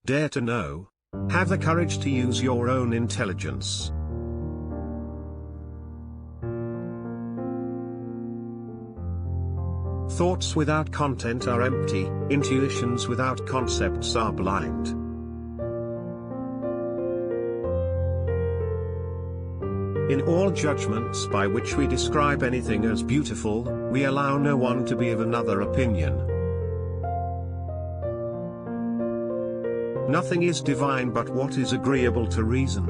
Dare to know. Have the courage to use your own intelligence. Thoughts without content are empty, intuitions without concepts are blind. In all judgments by which we describe anything as beautiful, we allow no one to be of another opinion. Nothing is divine but what is agreeable to reason.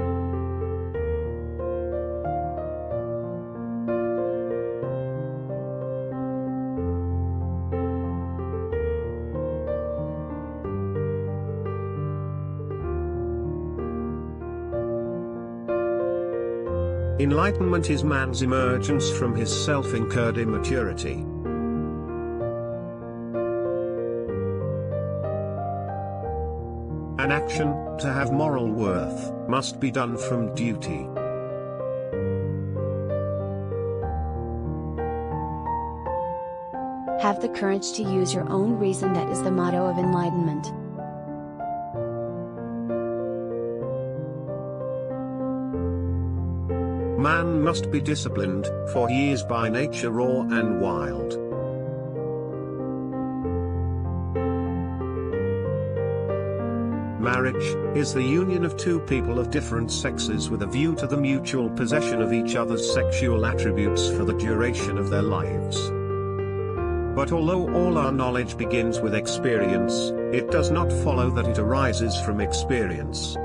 Enlightenment is man's emergence from his self-incurred immaturity. An action, to have moral worth, must be done from duty. Have the courage to use your own reason. That is the motto of enlightenment. Man must be disciplined, for he is by nature raw and wild. Marriage is the union of two people of different sexes with a view to the mutual possession of each other's sexual attributes for the duration of their lives. But although all our knowledge begins with experience, it does not follow that it arises from experience.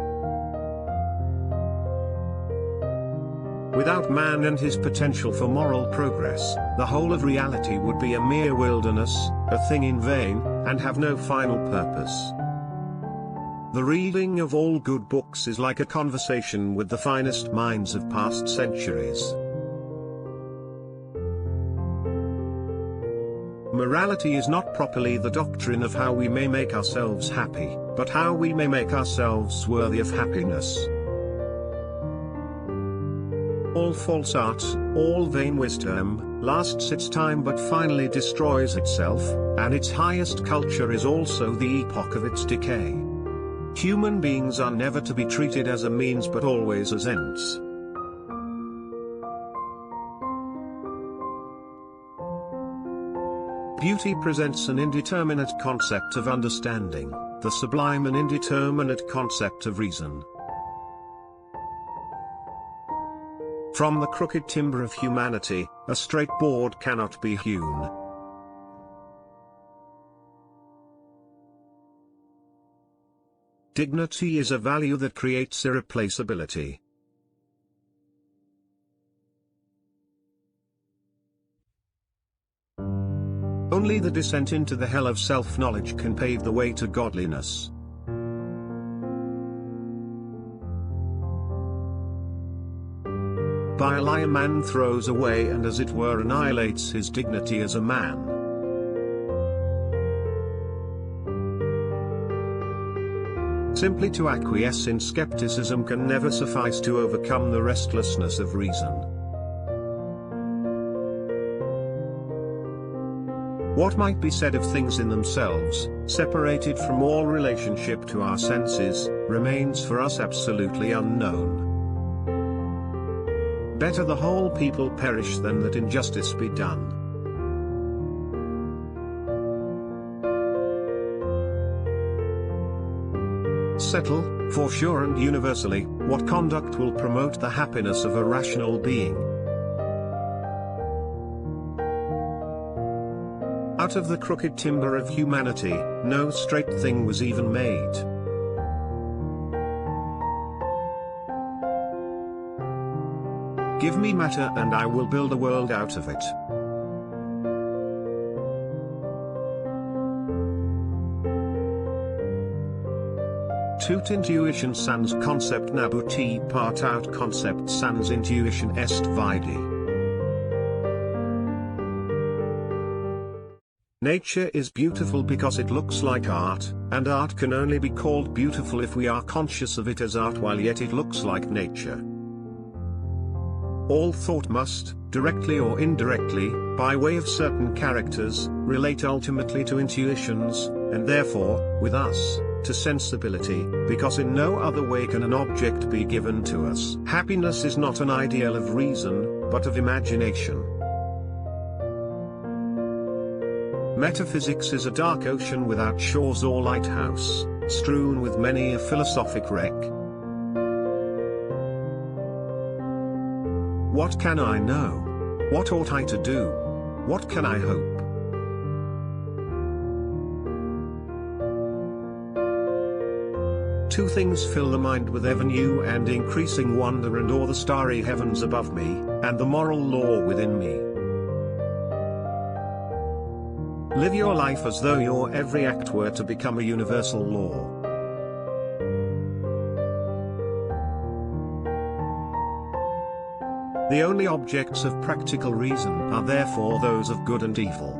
Without man and his potential for moral progress, the whole of reality would be a mere wilderness, a thing in vain, and have no final purpose. The reading of all good books is like a conversation with the finest minds of past centuries. Morality is not properly the doctrine of how we may make ourselves happy, but how we may make ourselves worthy of happiness. All false art, all vain wisdom, lasts its time but finally destroys itself, and its highest culture is also the epoch of its decay. Human beings are never to be treated as a means but always as ends. Beauty presents an indeterminate concept of understanding, the sublime an indeterminate concept of reason. From the crooked timber of humanity, a straight board cannot be hewn. Dignity is a value that creates irreplaceability. Only the descent into the hell of self-knowledge can pave the way to godliness. By a lie a man throws away and as it were annihilates his dignity as a man. Simply to acquiesce in skepticism can never suffice to overcome the restlessness of reason. What might be said of things in themselves, separated from all relationship to our senses, remains for us absolutely unknown. Better the whole people perish than that injustice be done. Settle, for sure and universally, what conduct will promote the happiness of a rational being. Out of the crooked timber of humanity, no straight thing was even made. Give me matter and I will build a world out of it. Tout intuition sans concept n'aboutit part out concept sans intuition est vide. Nature is beautiful because it looks like art, and art can only be called beautiful if we are conscious of it as art while yet it looks like nature. All thought must, directly or indirectly, by way of certain characters, relate ultimately to intuitions, and therefore, with us, to sensibility, because in no other way can an object be given to us. Happiness is not an ideal of reason, but of imagination. Metaphysics is a dark ocean without shores or lighthouse, strewn with many a philosophic wreck. What can I know? What ought I to do? What can I hope? Two things fill the mind with ever new and increasing wonder and awe: the starry heavens above me, and the moral law within me. Live your life as though your every act were to become a universal law. The only objects of practical reason are therefore those of good and evil.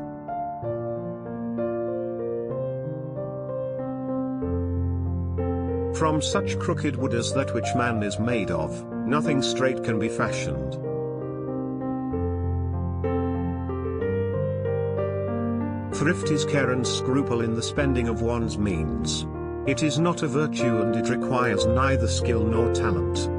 From such crooked wood as that which man is made of, nothing straight can be fashioned. Thrift is care and scruple in the spending of one's means. It is not a virtue, and it requires neither skill nor talent.